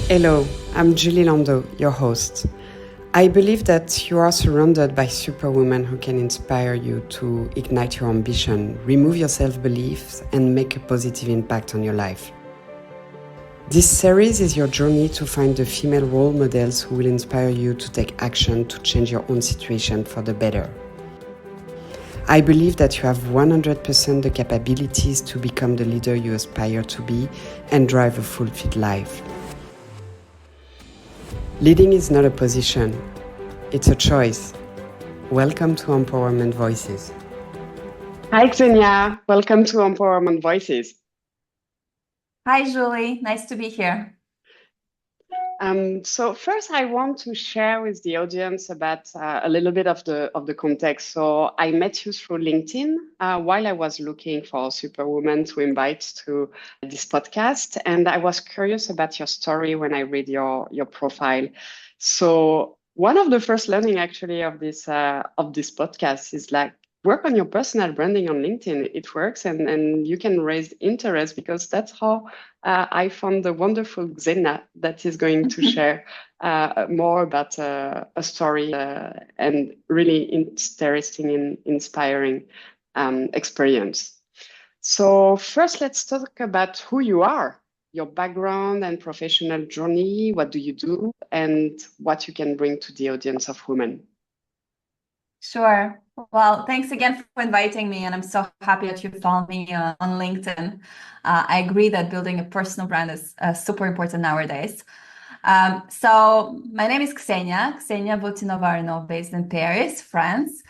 Hello, I'm Julie Lando, your host. I believe that you are surrounded by superwomen who can inspire you to ignite your ambition, remove your self-beliefs, and make a positive impact on your life. This series is your journey to find the female role models who will inspire you to take action to change your own situation for the better. I believe that you have 100% the capabilities to become the leader you aspire to be and drive a fulfilled life. Leading is not a position, it's a choice. Welcome to Empowerment Voices. Hi, Xenia. Welcome to Empowerment Voices. Hi, Julie. Nice to be here. So first, I want to share with the audience about a little bit of the context. So I met you through LinkedIn while I was looking for superwoman to invite to this podcast, and I was curious about your story when I read your profile. So one of the first learning actually of this podcast is like work on your personal branding on LinkedIn. It works, and you can raise interest because that's how I found the wonderful Xena that is going to share more about a story and really interesting and inspiring experience. So first, let's talk about who you are, your background and professional journey. What do you do, and what you can bring to the audience of women? Sure. Well, thanks again for inviting me, and I'm so happy that you found me on LinkedIn. I agree that building a personal brand is super important nowadays. So my name is Xenia Botinovarno, based in Paris, France.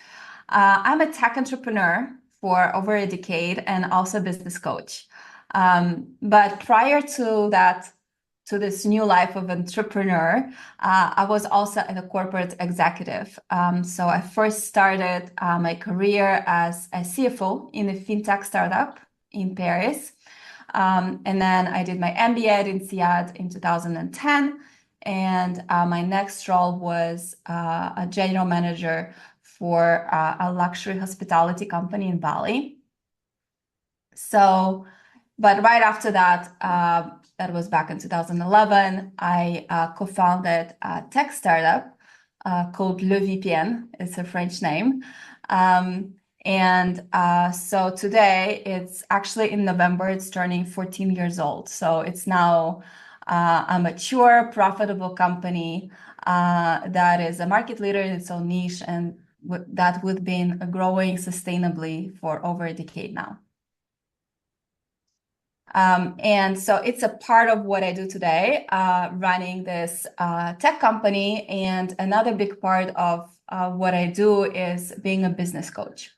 I'm a tech entrepreneur for over a decade and also a business coach. But prior to that, to this new life of entrepreneur, I was also a corporate executive. So I first started my career as a CFO in a fintech startup in Paris. And then I did my MBA at INSEAD in 2010. And my next role was a general manager for a luxury hospitality company in Bali. So, but right after that, that was back in 2011, I co-founded a tech startup called Le VPN. It's a French name. So today, it's actually in November, it's turning 14 years old. So it's now a mature, profitable company that is a market leader in its own niche, and that would been growing sustainably for over a decade now. And so it's a part of what I do today, running this tech company. And another big part of what I do is being a business coach.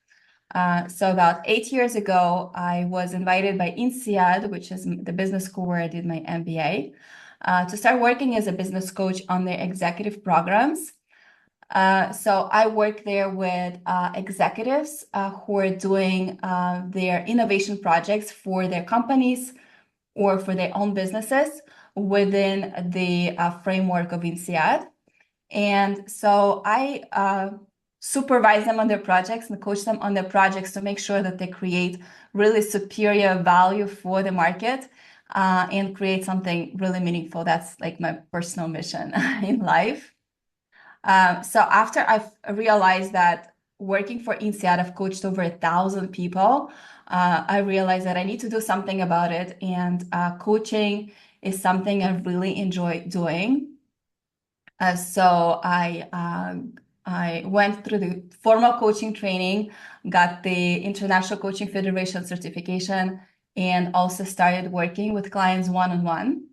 So about 8 years ago, I was invited by INSEAD, which is the business school where I did my MBA, to start working as a business coach on their executive programs. So I work there with executives who are doing their innovation projects for their companies or for their own businesses within the framework of INSEAD. And so I supervise them on their projects and coach them on their projects to make sure that they create really superior value for the market and create something really meaningful. That's like my personal mission in life. So after I've realized that working for INSEAD, I've coached over 1,000 people, I realized that I need to do something about it. And coaching is something I really enjoy doing. So I went through the formal coaching training, got the International Coaching Federation certification, and also started working with clients one-on-one.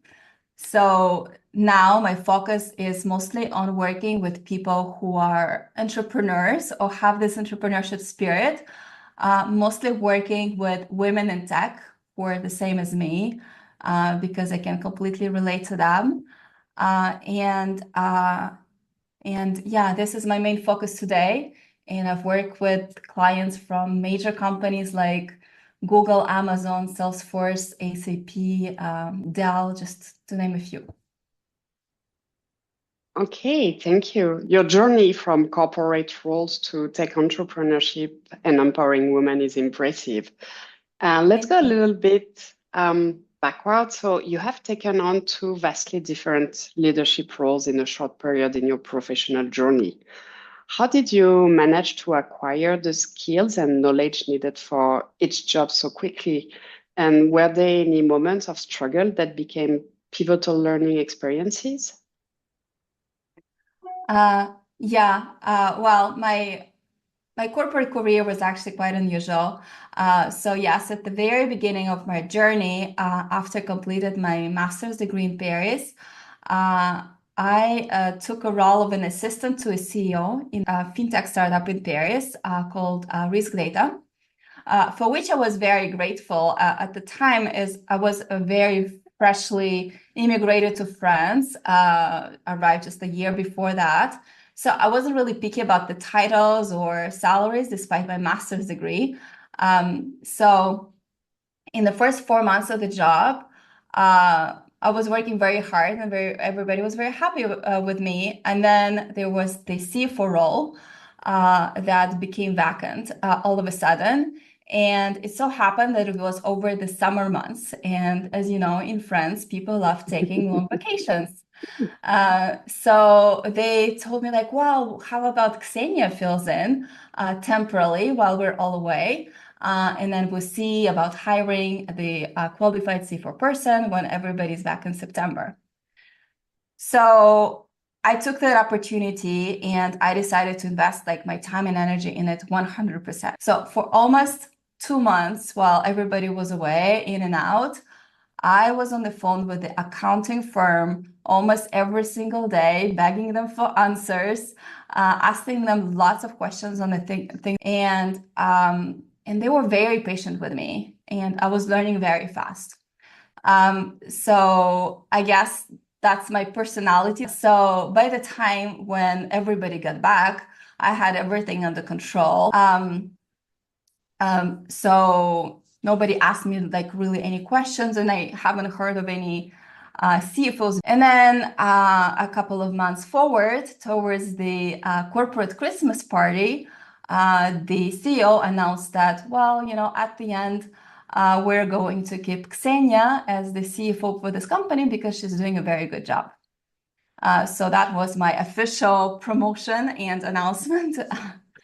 So now my focus is mostly on working with people who are entrepreneurs or have this entrepreneurship spirit, mostly working with women in tech who are the same as me, because I can completely relate to them. And yeah, this is my main focus today. And I've worked with clients from major companies like Google, Amazon, Salesforce, SAP, Dell, just to name a few. Okay, thank you. Your journey from corporate roles to tech entrepreneurship and empowering women is impressive. Let's go a little bit backwards. So you have taken on two vastly different leadership roles in a short period in your professional journey. How did you manage to acquire the skills and knowledge needed for each job so quickly? And were there any moments of struggle that became pivotal learning experiences? Well, my corporate career was actually quite unusual. So yes, at the very beginning of my journey, after completed my master's degree in Paris, I took a role of an assistant to a CEO in a fintech startup in Paris called Risk Data, for which I was very grateful at the time, as I was a very freshly immigrated to France, arrived just a year before that. So I wasn't really picky about the titles or salaries, despite my master's degree. So in the first 4 months of the job, I was working very hard, and everybody was very happy with me. And then there was the CFO role that became vacant all of a sudden. And it so happened that it was over the summer months. And as you know, in France, people love taking long vacations. So they told me like, well, how about Ksenia fills in temporarily while we're all away? And then we'll see about hiring the qualified C4 person when everybody's back in September. So I took that opportunity and I decided to invest like my time and energy in it 100%. So for almost 2 months while everybody was away, in and out, I was on the phone with the accounting firm almost every single day, begging them for answers, asking them lots of questions on the thing, and they were very patient with me, and I was learning very fast. So I guess that's my personality. So by the time when everybody got back, I had everything under control. So nobody asked me like really any questions, and I haven't heard of any CFOs. And then a couple of months forward, towards the corporate Christmas party, the CEO announced that, well, at the end, we're going to keep Ksenia as the CFO for this company because she's doing a very good job. So that was my official promotion and announcement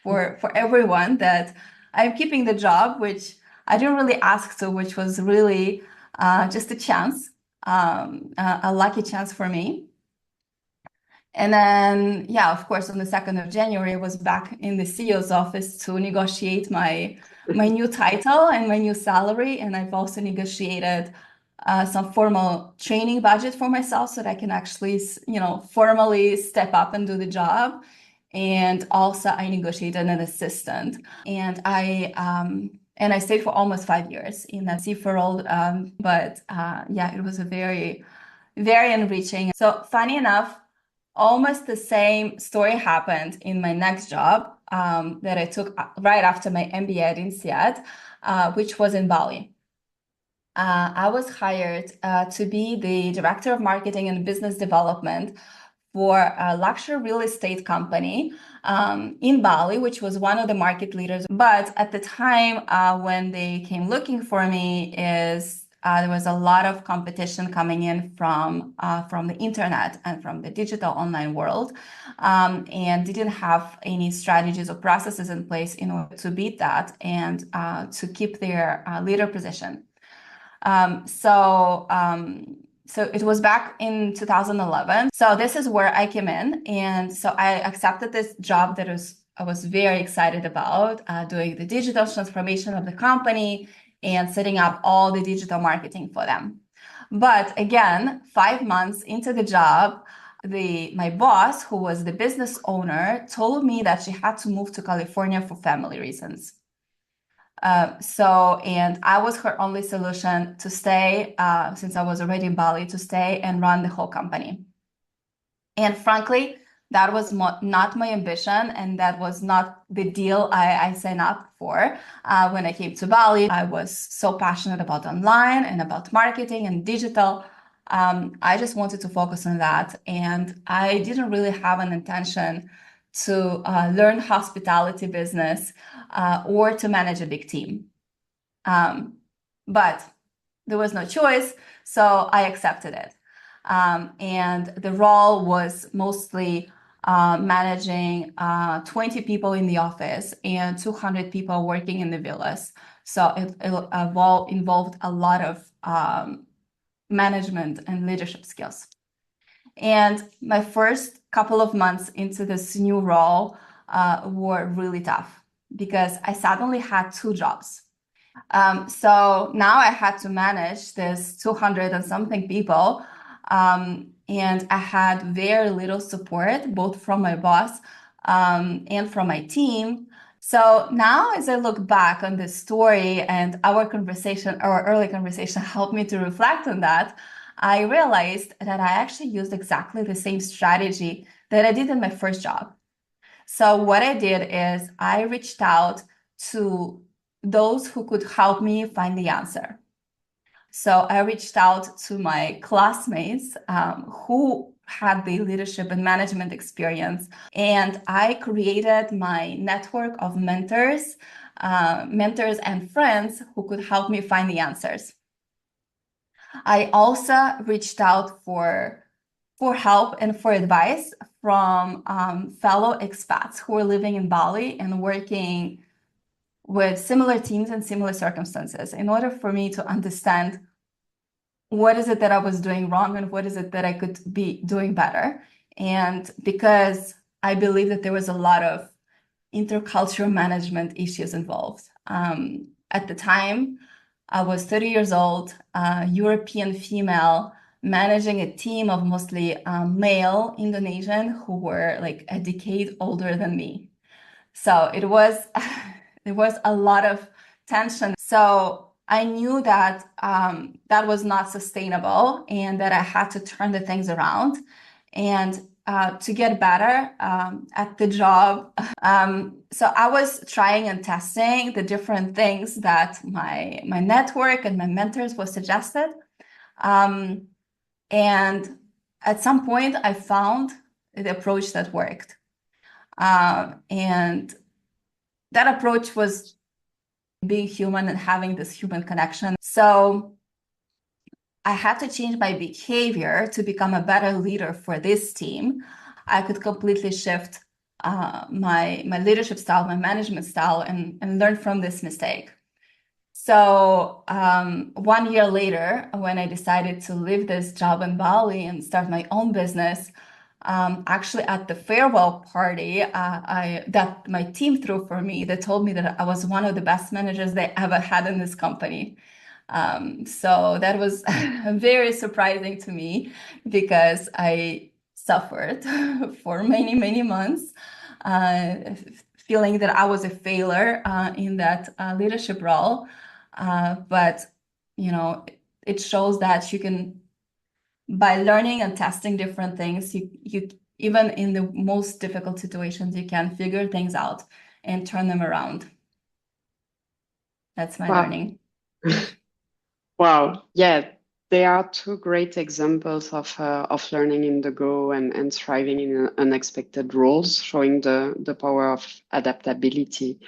for everyone, that I'm keeping the job, which I didn't really ask to, which was really just a chance, a lucky chance for me. And then, yeah, of course, on the 2nd of January, I was back in the CEO's office to negotiate my new title and my new salary. And I've also negotiated some formal training budget for myself so that I can actually, formally step up and do the job. And also I negotiated an assistant, and I stayed for almost 5 years in that CFO role. Yeah, it was a very, very enriching. So funny enough, almost the same story happened in my next job that I took right after my MBA at INSEAD, which was in Bali. I was hired to be the director of marketing and business development for a luxury real estate company in Bali, which was one of the market leaders. But at the time when they came looking for me, there was a lot of competition coming in from the internet and from the digital online world, and didn't have any strategies or processes in place in order to beat that and to keep their leader position. So it was back in 2011. So this is where I came in. And so I accepted this job that I was very excited about, doing the digital transformation of the company and setting up all the digital marketing for them. But again, 5 months into the job, my boss, who was the business owner, told me that she had to move to California for family reasons. And I was her only solution to stay, since I was already in Bali, to stay and run the whole company. And frankly, that was not my ambition, and that was not the deal I signed up for when I came to Bali. I was so passionate about online and about marketing and digital. I just wanted to focus on that, and I didn't really have an intention to learn hospitality business or to manage a big team. But there was no choice, so I accepted it. And the role was mostly managing 20 people in the office and 200 people working in the villas. So it involved a lot of management and leadership skills. And my first couple of months into this new role were really tough because I suddenly had two jobs. So now I had to manage this 200 and something people. And I had very little support, both from my boss and from my team. So now, as I look back on this story and our conversation, our early conversation helped me to reflect on that, I realized that I actually used exactly the same strategy that I did in my first job. So what I did is I reached out to those who could help me find the answer. So I reached out to my classmates who had the leadership and management experience, and I created my network of mentors and friends who could help me find the answers. I also reached out for help and for advice from fellow expats who are living in Bali and working with similar teams and similar circumstances in order for me to understand what is it that I was doing wrong and what is it that I could be doing better. And because I believe that there was a lot of intercultural management issues involved. At the time, I was 30 years old, European female, managing a team of mostly male Indonesian who were like a decade older than me. So it was there was a lot of tension. So I knew that that was not sustainable and that I had to turn the things around and to get better at the job. So I was trying and testing the different things that my network and my mentors were suggested. And at some point, I found the approach that worked. And that approach was being human and having this human connection. So I had to change my behavior to become a better leader for this team. I could completely shift my leadership style, my management style, and learn from this mistake. So 1 year later, when I decided to leave this job in Bali and start my own business, actually at the farewell party that my team threw for me, they told me that I was one of the best managers they ever had in this company. So that was very surprising to me because I suffered for many, many months, feeling that I was a failure in that leadership role. But, it shows that you can, by learning and testing different things, you even in the most difficult situations, you can figure things out and turn them around. That's my learning. Wow. Yeah, they are two great examples of learning in the go and thriving in unexpected roles, showing the power of adaptability.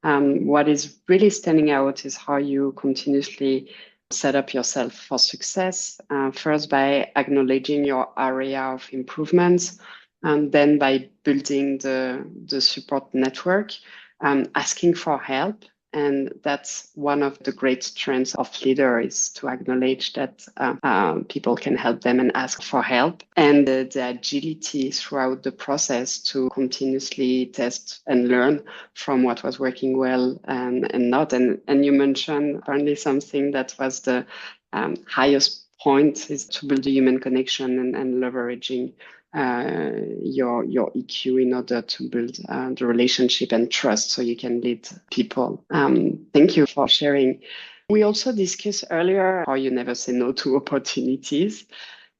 What is really standing out is how you continuously set up yourself for success, first by acknowledging your area of improvements, and then by building the support network, asking for help. And that's one of the great strengths of leaders is to acknowledge that people can help them and ask for help, and the agility throughout the process to continuously test and learn from what was working well and not. And you mentioned apparently something that was the highest point is to build a human connection and leveraging your EQ in order to build the relationship and trust so you can lead people. Thank you for sharing. We also discussed earlier how you never say no to opportunities.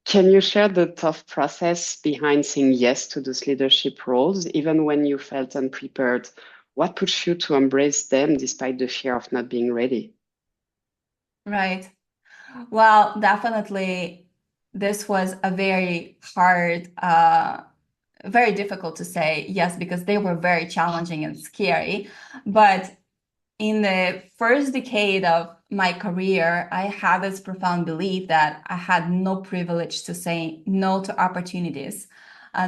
Can you share the tough process behind saying yes to those leadership roles, even when you felt unprepared? What pushed you to embrace them despite the fear of not being ready? Right. Well, definitely this was a very hard, very difficult to say yes, because they were very challenging and scary. But in the first decade of my career, I had this profound belief that I had no privilege to say no to opportunities,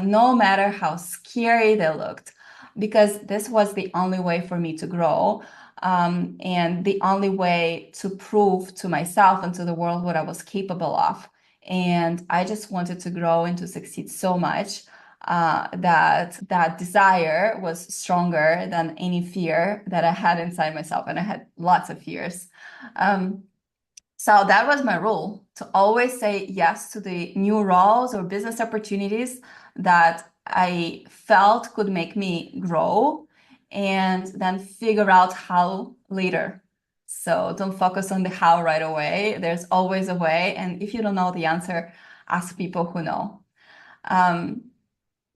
no matter how scary they looked, because this was the only way for me to grow, and the only way to prove to myself and to the world what I was capable of. And I just wanted to grow and to succeed so much that desire was stronger than any fear that I had inside myself. And I had lots of fears. So that was my rule, to always say yes to the new roles or business opportunities that I felt could make me grow, and then figure out how later. So don't focus on the how right away. There's always a way. And if you don't know the answer, ask people who know.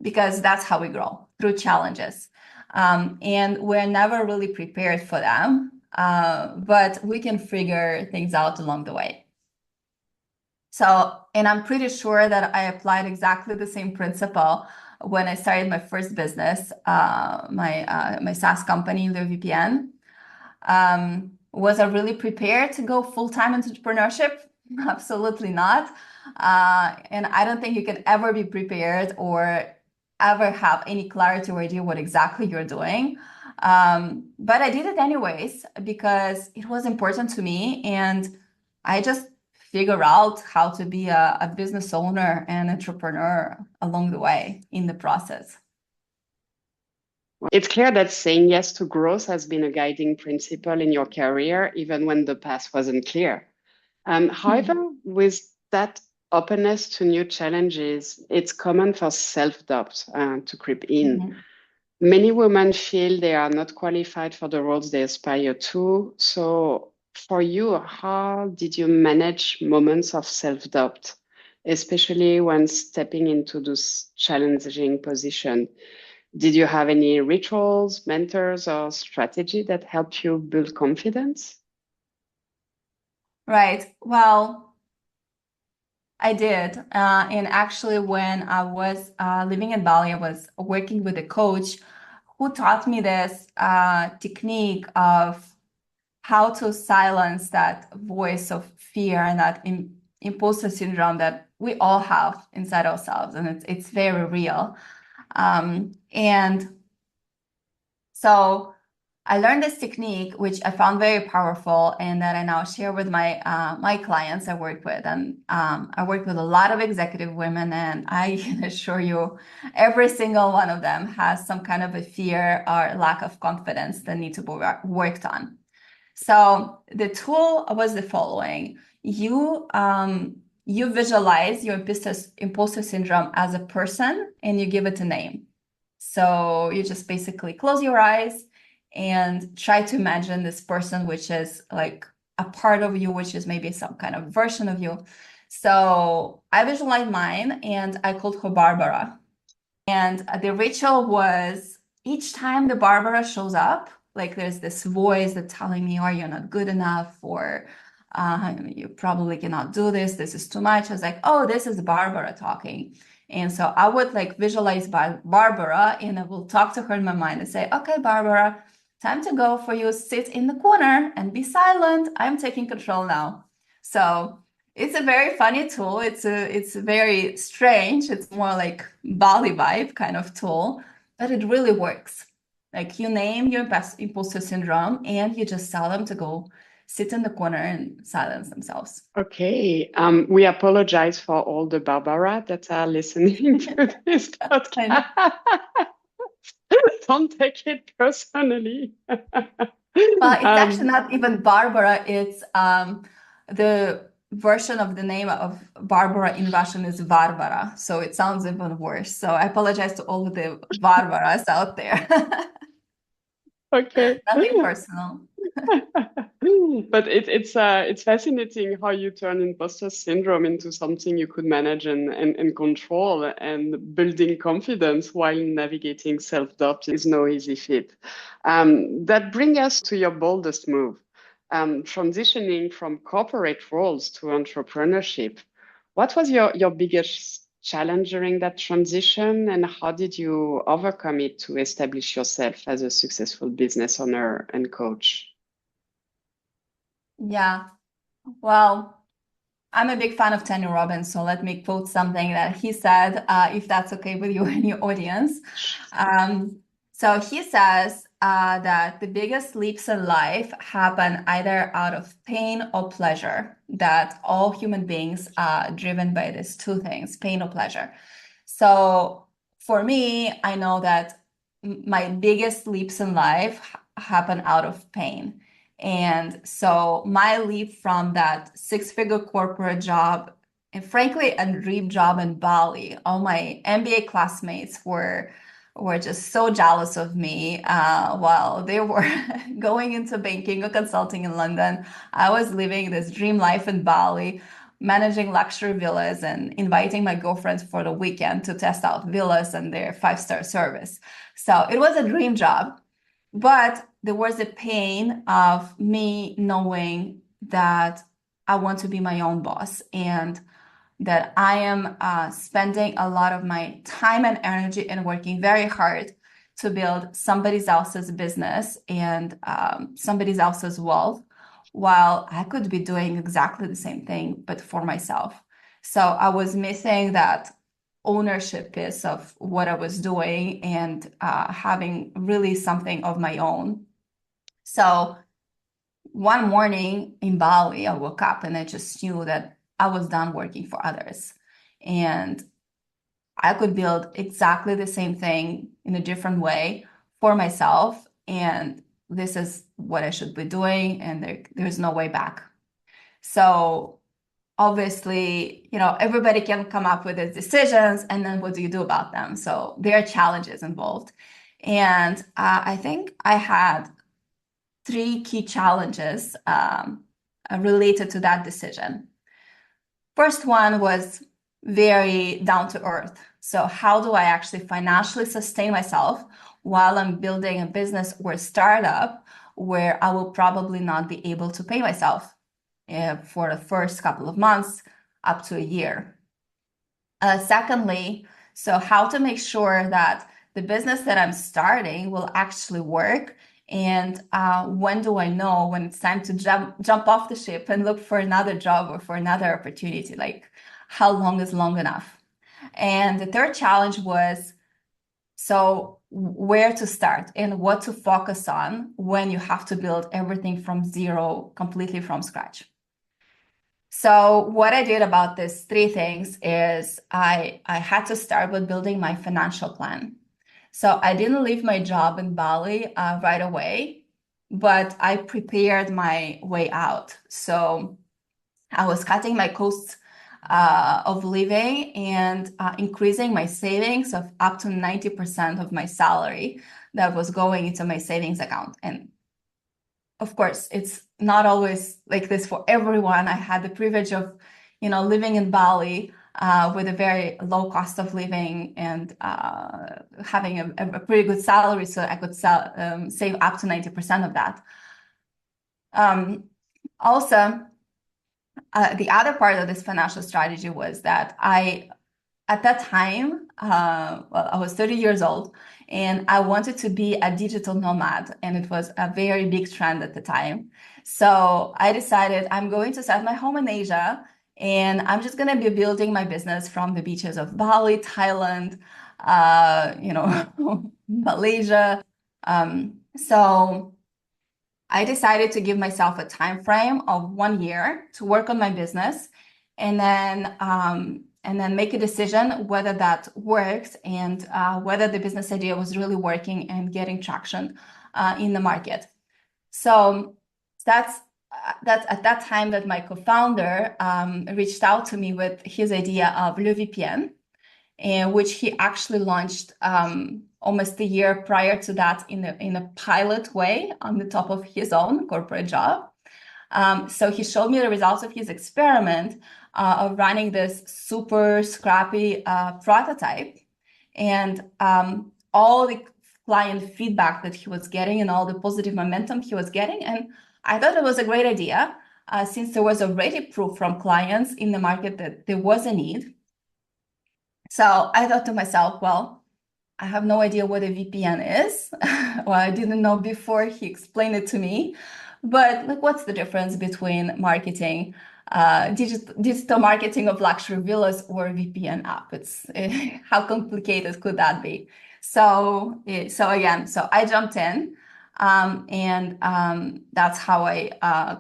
Because that's how we grow, through challenges. And we're never really prepared for them, but we can figure things out along the way. So, and I'm pretty sure that I applied exactly the same principle when I started my first business, my SaaS company, LeVPN. Was I really prepared to go full-time into entrepreneurship? Absolutely not. And I don't think you can ever be prepared or ever have any clarity or idea what exactly you're doing. But I did it anyways because it was important to me, and I just figure out how to be a business owner and entrepreneur along the way in the process. It's clear that saying yes to growth has been a guiding principle in your career, even when the path wasn't clear. However, with that openness to new challenges, it's common for self-doubt to creep in. Mm-hmm. Many women feel they are not qualified for the roles they aspire to. So for you, how did you manage moments of self-doubt, especially when stepping into this challenging position? Did you have any rituals, mentors, or strategy that helped you build confidence? Right. Well, I did. And actually, when I was living in Bali, I was working with a coach who taught me this technique of how to silence that voice of fear and that imposter syndrome that we all have inside ourselves. And it's very real. And so I learned this technique, which I found very powerful, and that I now share with my clients I work with. And I work with a lot of executive women, and I can assure you, every single one of them has some kind of a fear or lack of confidence that need to be worked on. So the tool was the following: you visualize your imposter syndrome as a person, and you give it a name. So you just basically close your eyes and try to imagine this person, which is like a part of you, which is maybe some kind of version of you. So I visualized mine, and I called her Barbara. And the ritual was, each time the Barbara shows up, like there's this voice that's telling me, oh, you're not good enough, or you probably cannot do this. This is too much. I was like, oh, this is Barbara talking. And so I would like visualize Barbara, and I will talk to her in my mind and say, okay, Barbara, time to go for you. Sit in the corner and be silent. I'm taking control now. So it's a very funny tool. It's very strange. It's more like Bali vibe kind of tool, but it really works. Like, you name your imposter syndrome, and you just tell them to go sit in the corner and silence themselves. Okay. We apologize for all the Barbara that are listening to this podcast. Don't take it personally. Well, it's actually not even Barbara. It's the version of the name of Barbara in Russian is Varvara. So it sounds even worse. So I apologize to all of the Varvaras out there. Okay. Nothing personal. But it's fascinating how you turn imposter syndrome into something you could manage and control, and building confidence while navigating self-doubt is no easy feat. That brings us to your boldest move, transitioning from corporate roles to entrepreneurship. What was your biggest challenge during that transition, and how did you overcome it to establish yourself as a successful business owner and coach? Yeah. Well, I'm a big fan of Tony Robbins, so let me quote something that he said, if that's okay with you and your audience. So he says that the biggest leaps in life happen either out of pain or pleasure, that all human beings are driven by these two things, pain or pleasure. So for me, I know that my biggest leaps in life happen out of pain. And so my leap from that six-figure corporate job, and frankly, a dream job in Bali, all my MBA classmates were just so jealous of me while they were going into banking or consulting in London. I was living this dream life in Bali, managing luxury villas and inviting my girlfriends for the weekend to test out villas and their five-star service. So it was a dream job. But there was a pain of me knowing that I want to be my own boss and that I am spending a lot of my time and energy and working very hard to build somebody else's business and somebody else's wealth, while I could be doing exactly the same thing, but for myself. So I was missing that ownership piece of what I was doing and having really something of my own. So one morning in Bali, I woke up and I just knew that I was done working for others. And I could build exactly the same thing in a different way for myself. And this is what I should be doing. And there's no way back. So obviously, everybody can come up with these decisions. And then what do you do about them? So there are challenges involved. And I think I had three key challenges related to that decision. First one was very down to earth. So how do I actually financially sustain myself while I'm building a business or a startup where I will probably not be able to pay myself for the first couple of months up to a year? Secondly, so how to make sure that the business that I'm starting will actually work, and when do I know when it's time to jump off the ship and look for another job or for another opportunity? Like, how long is long enough? And the third challenge was, so where to start and what to focus on when you have to build everything from zero, completely from scratch. So what I did about these three things is I had to start with building my financial plan. So I didn't leave my job in Bali right away, but I prepared my way out. So I was cutting my costs of living and increasing my savings of up to 90% of my salary that was going into my savings account. And of course, it's not always like this for everyone. I had the privilege of, living in Bali with a very low cost of living and having a pretty good salary, so I could save up to 90% of that. Also, the other part of this financial strategy was that at that time, I was 30 years old, and I wanted to be a digital nomad, and it was a very big trend at the time. So I decided I'm going to set my home in Asia, and I'm just going to be building my business from the beaches of Bali, Thailand, Malaysia. So I decided to give myself a time frame of 1 year to work on my business, and then make a decision whether that works and whether the business idea was really working and getting traction in the market. So that's at that time that my co-founder reached out to me with his idea of Le VPN, which he actually launched almost a year prior to that in a pilot way on the top of his own corporate job. So he showed me the results of his experiment of running this super scrappy prototype, and all the client feedback that he was getting and all the positive momentum he was getting. And I thought it was a great idea since there was already proof from clients in the market that there was a need. So I thought to myself, well, I have no idea what a VPN is. Well, I didn't know before he explained it to me. But like, what's the difference between marketing, digital marketing of luxury villas or VPN app? It's how complicated could that be? So again, so I jumped in, and that's how I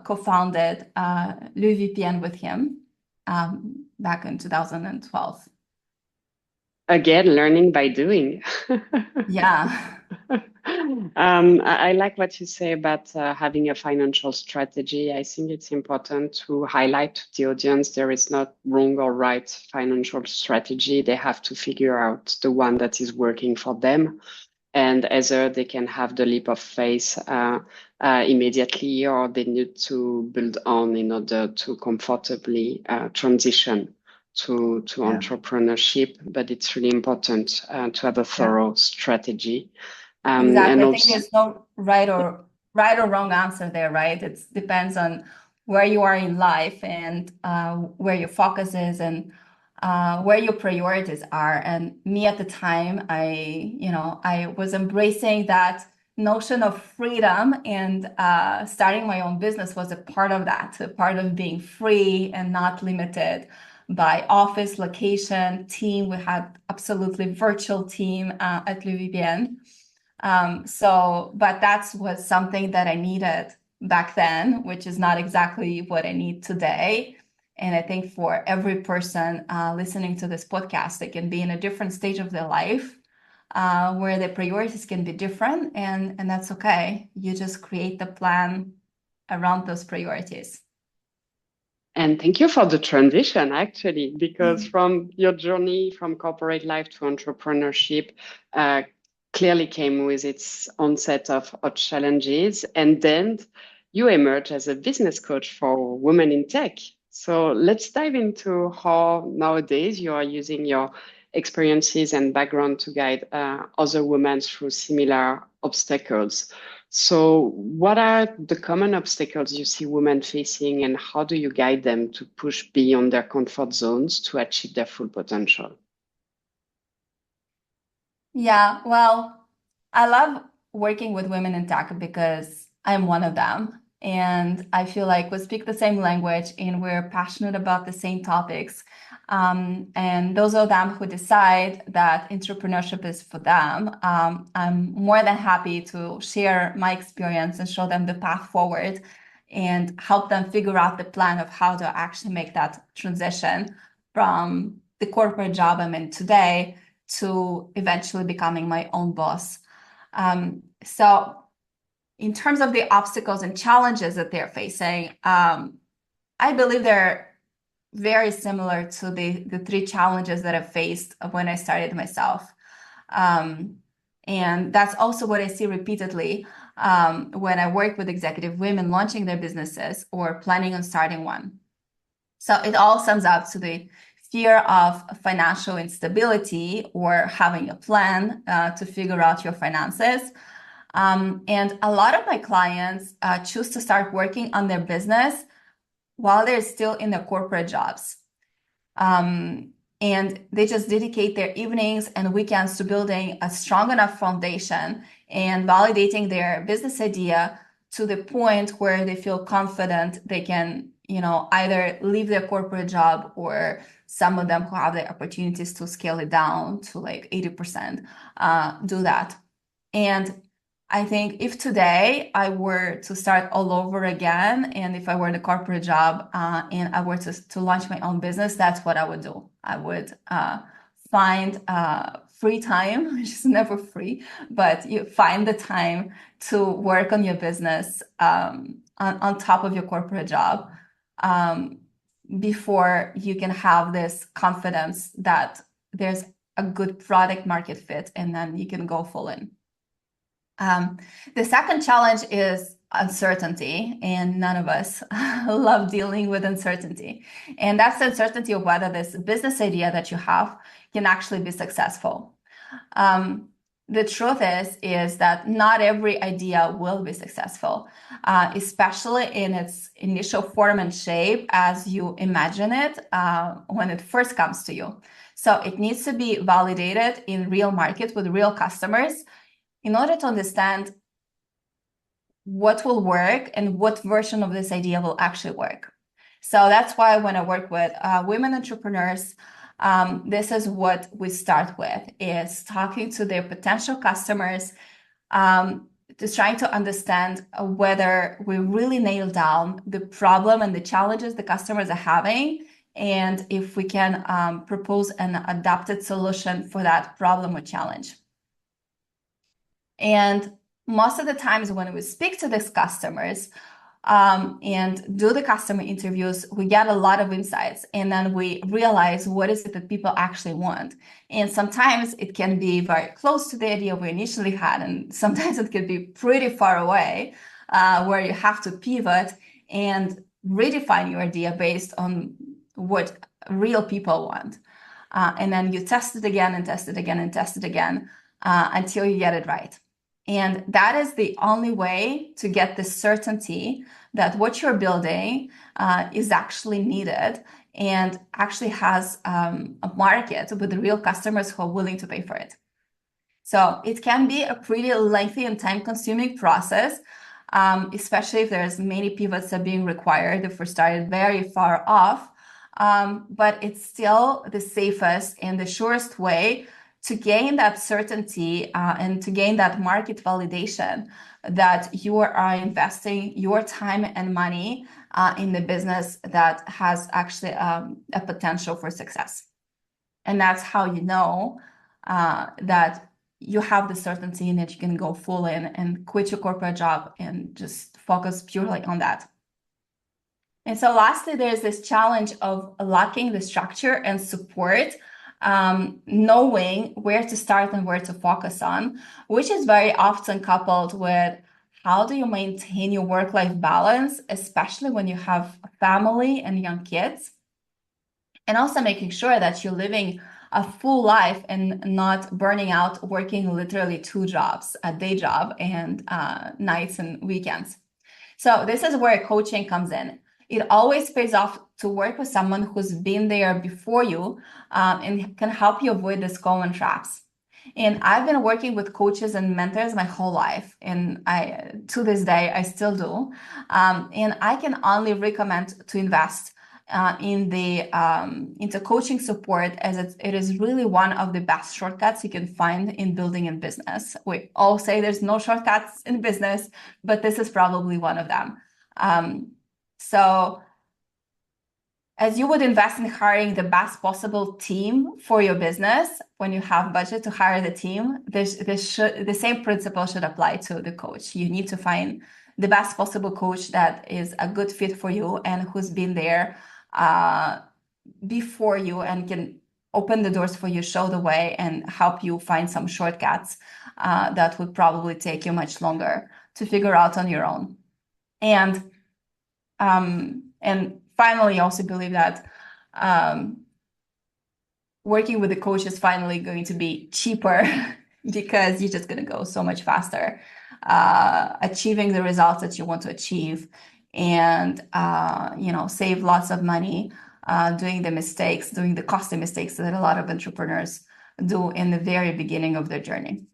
co-founded VPN with him back in 2012. Again, learning by doing. Yeah. I like what you say about having a financial strategy. I think it's important to highlight to the audience there is not wrong or right financial strategy. They have to figure out the one that is working for them. And either they can have the leap of faith immediately, or they need to build on in order to comfortably transition to entrepreneurship. But it's really important to have a Yeah. thorough strategy. Exactly. And I think also, there's no right or wrong answer there, right? It depends on where you are in life and where your focus is and where your priorities are. And me at the time, I was embracing that notion of freedom, and starting my own business was a part of that, a part of being free and not limited by office, location, team. We had absolutely virtual team at Louis. But that was something that I needed back then, which is not exactly what I need today. And I think for every person listening to this podcast, they can be in a different stage of their life where their priorities can be different, and that's okay. You just create the plan around those priorities. and thank you for the transition, actually, because from your journey from corporate life to entrepreneurship, clearly came with its own set of challenges. And then you emerge as a business coach for women in tech. So let's dive into how nowadays you are using your experiences and background to guide other women through similar obstacles. So what are the common obstacles you see women facing, and how do you guide them to push beyond their comfort zones to achieve their full potential? Yeah, well, I love working with women in tech because I'm one of them. And I feel like we speak the same language and we're passionate about the same topics. And those of them who decide that entrepreneurship is for them, I'm more than happy to share my experience and show them the path forward and help them figure out the plan of how to actually make that transition from the corporate job I'm in today to eventually becoming my own boss. So in terms of the obstacles and challenges that they're facing, I believe they're very similar to the three challenges that I faced when I started myself. And that's also what I see repeatedly when I work with executive women launching their businesses or planning on starting one. So it all sums up to the fear of financial instability or having a plan to figure out your finances. And a lot of my clients choose to start working on their business while they're still in their corporate jobs. And they just dedicate their evenings and weekends to building a strong enough foundation and validating their business idea to the point where they feel confident they can, either leave their corporate job, or some of them who have the opportunities to scale it down to like 80%, do that. And I think if today I were to start all over again, and if I were in a corporate job and I were to launch my own business, that's what I would do. I would find free time, which is never free, but you find the time to work on your business on top of your corporate job before you can have this confidence that there's a good product market fit, and then you can go full in. The second challenge is uncertainty, and none of us love dealing with uncertainty. And that's the uncertainty of whether this business idea that you have can actually be successful. The truth is that not every idea will be successful, especially in its initial form and shape as you imagine it when it first comes to you. So it needs to be validated in real market with real customers in order to understand what will work and what version of this idea will actually work. So that's why when I work with women entrepreneurs, this is what we start with, is talking to their potential customers, just trying to understand whether we really nail down the problem and the challenges the customers are having, and if we can propose an adapted solution for that problem or challenge. And most of the times when we speak to these customers and do the customer interviews, we get a lot of insights, and then we realize what is it that people actually want. And sometimes it can be very close to the idea we initially had, and sometimes it can be pretty far away, where you have to pivot and redefine your idea based on what real people want. And then you test it again and test it again and test it again until you get it right. And that is the only way to get the certainty that what you're building is actually needed and actually has a market with the real customers who are willing to pay for it. So it can be a pretty lengthy and time-consuming process, especially if there's many pivots that are being required if we're started very far off. But it's still the safest and the surest way to gain that certainty and to gain that market validation that you are investing your time and money in the business that has actually a potential for success. And that's how you know that you have the certainty and that you can go full in and quit your corporate job and just focus purely on that. And so lastly, there's this challenge of lacking the structure and support, knowing where to start and where to focus on, which is very often coupled with how do you maintain your work-life balance, especially when you have a family and young kids, and also making sure that you're living a full life and not burning out working literally 2 jobs, a day job and nights and weekends. So this is where coaching comes in. It always pays off to work with someone who's been there before you and can help you avoid these common traps. And I've been working with coaches and mentors my whole life, and to this day, I still do. And I can only recommend to invest into coaching support, as it is really one of the best shortcuts you can find in building a business. We all say there's no shortcuts in business, but this is probably one of them. So as you would invest in hiring the best possible team for your business, when you have budget to hire the team, the same principle should apply to the coach. You need to find the best possible coach that is a good fit for you and who's been there before you and can open the doors for you, show the way, and help you find some shortcuts that would probably take you much longer to figure out on your own. And finally, I also believe that working with a coach is finally going to be cheaper because you're just going to go so much faster, achieving the results that you want to achieve, and save lots of money doing the costly mistakes that a lot of entrepreneurs do in the very beginning of their journey.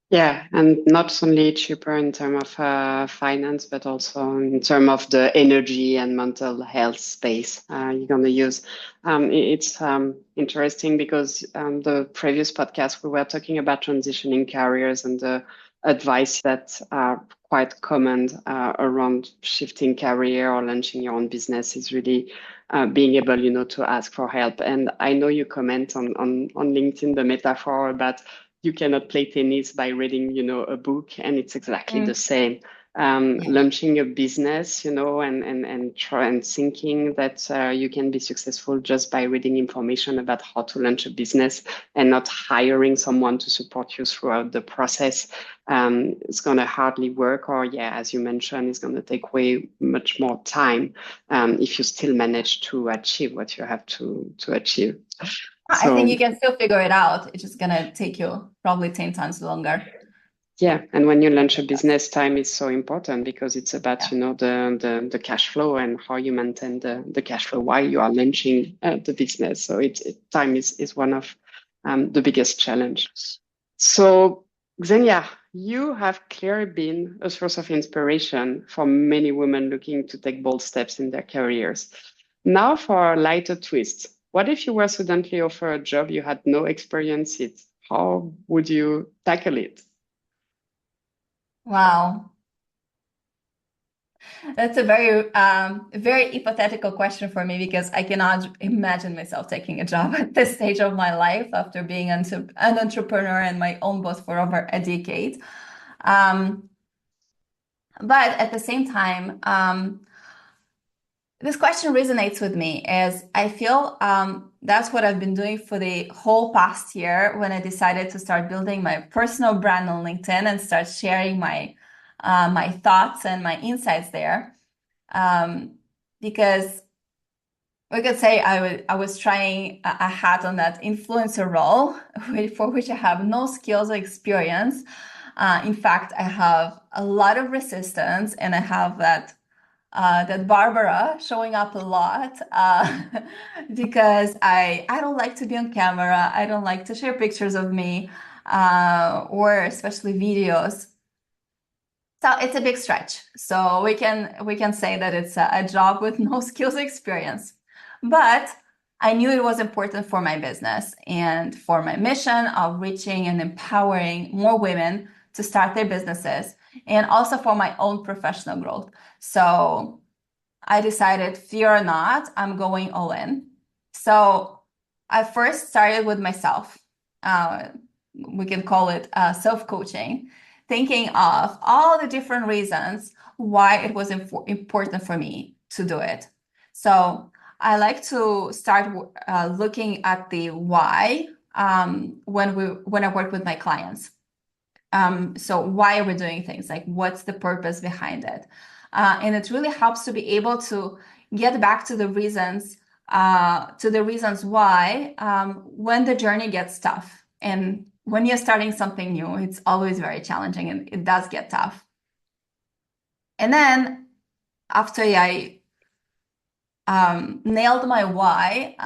Yeah, and not only cheaper in terms of finance, but also in terms of the energy and mental health space you're going to use. It's interesting because the previous podcast, we were talking about transitioning careers and the advice that are quite common around shifting career or launching your own business is really being able, to ask for help. And I know you comment on LinkedIn the metaphor about you cannot play tennis by reading, a book, and it's exactly the same. Launching a business, and thinking that you can be successful just by reading information about how to launch a business and not hiring someone to support you throughout the process. It's going to hardly work, or as you mentioned, it's going to take way much more time if you still manage to achieve what you have to achieve. I think you can still figure it out. It's just going to take you probably 10 times longer. Yeah, and when you launch a business, time is so important because it's about the cash flow and how you maintain the cash flow while you are launching the business. So time is one of the biggest challenge. So Xenia, you have clearly been a source of inspiration for many women looking to take bold steps in their careers. Now, for a lighter twist, what if you were suddenly offered a job you had no experience in? How would you tackle it? Wow. That's a very hypothetical question for me because I cannot imagine myself taking a job at this stage of my life after being an entrepreneur and my own boss for over a decade. Um, but at the same time, this question resonates with me as I feel that's what I've been doing for the whole past year when I decided to start building my personal brand on LinkedIn and start sharing my thoughts and my insights there. Because we could say I was trying a hat on that influencer role, for which I have no skills or experience. In fact, I have a lot of resistance, and I have that Barbara showing up a lot because I don't like to be on camera. I don't like to share pictures of me or especially videos. So it's a big stretch. So we can say that it's a job with no skills experience. But I knew it was important for my business and for my mission of reaching and empowering more women to start their businesses and also for my own professional growth. So I decided, fear or not, I'm going all in. So I first started with myself. We can call it self-coaching, thinking of all the different reasons why it was important for me to do it. So I like to start looking at the why when I work with my clients. So why are we doing things? Like, what's the purpose behind it? And it really helps to be able to get back to the reasons why when the journey gets tough. And when you're starting something new, it's always very challenging and it does get tough. And then after I nailed my why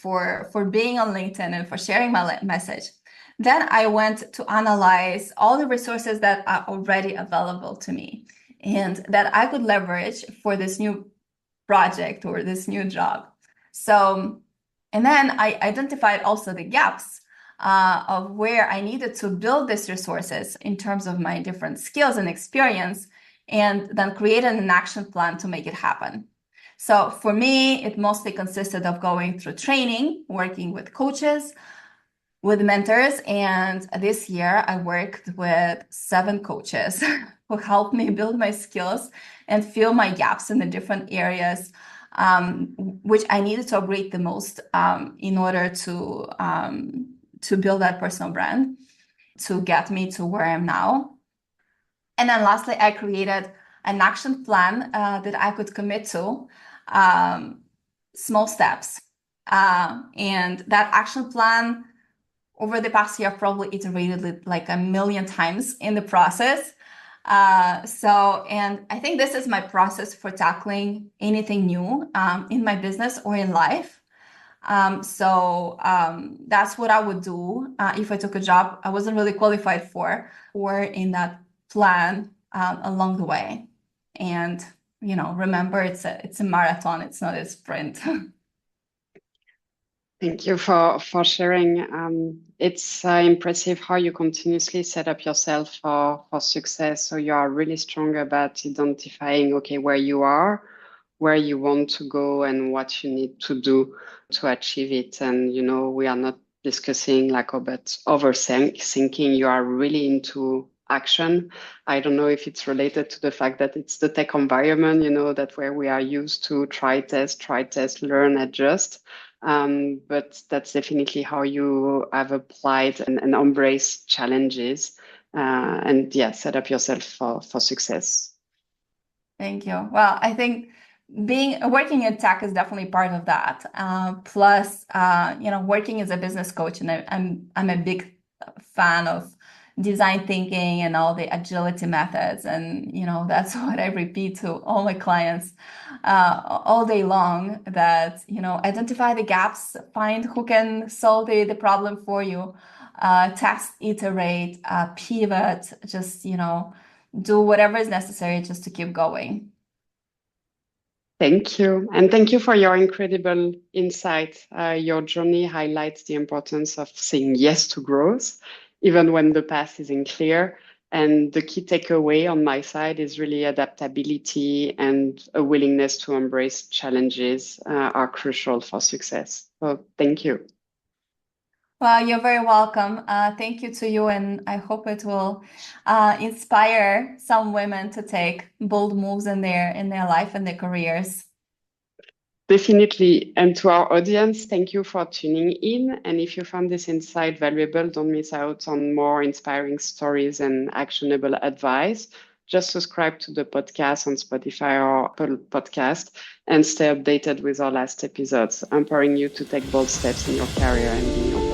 for being on LinkedIn and for sharing my message, then I went to analyze all the resources that are already available to me and that I could leverage for this new project or this new job. So, and then I identified also the gaps of where I needed to build these resources in terms of my different skills and experience, and then created an action plan to make it happen. So for me, it mostly consisted of going through training, working with coaches, with mentors, and this year I worked with 7 coaches who helped me build my skills and fill my gaps in the different areas which I needed to upgrade the most in order to build that personal brand to get me to where I am now. And then lastly, I created an action plan that I could commit to, small steps. And that action plan over the past year, I've probably iterated it like a million times in the process. And I think this is my process for tackling anything new in my business or in life. That's what I would do if I took a job I wasn't really qualified for, or in that plan along the way. And remember, it's a marathon, it's not a sprint. Thank you for sharing. It's impressive how you continuously set up yourself for success. So you are really strong about identifying, okay, where you are, where you want to go, and what you need to do to achieve it. And we are not discussing like about overthinking. You are really into action. I don't know if it's related to the fact that it's the tech environment, that where we are used to try, test, learn, adjust. But that's definitely how you have applied and embraced challenges and set up yourself for success. Thank you. Well, I think working in tech is definitely part of that. Plus, working as a business coach, and I'm a big fan of design thinking and all the agility methods, and that's what I repeat to all my clients all day long. That identify the gaps, find who can solve the problem for you, test, iterate, pivot, just, do whatever is necessary just to keep going. Thank you. And thank you for your incredible insight. Your journey highlights the importance of saying yes to growth, even when the path isn't clear. And the key takeaway on my side is really adaptability and a willingness to embrace challenges are crucial for success. So thank you. Well, you're very welcome. Thank you to you, and I hope it will inspire some women to take bold moves in their life and their careers. Definitely. And to our audience, thank you for tuning in. And if you found this insight valuable, don't miss out on more inspiring stories and actionable advice. Just subscribe to the podcast on Spotify or Apple Podcast and stay updated with our last episodes, empowering you to take bold steps in your career and beyond.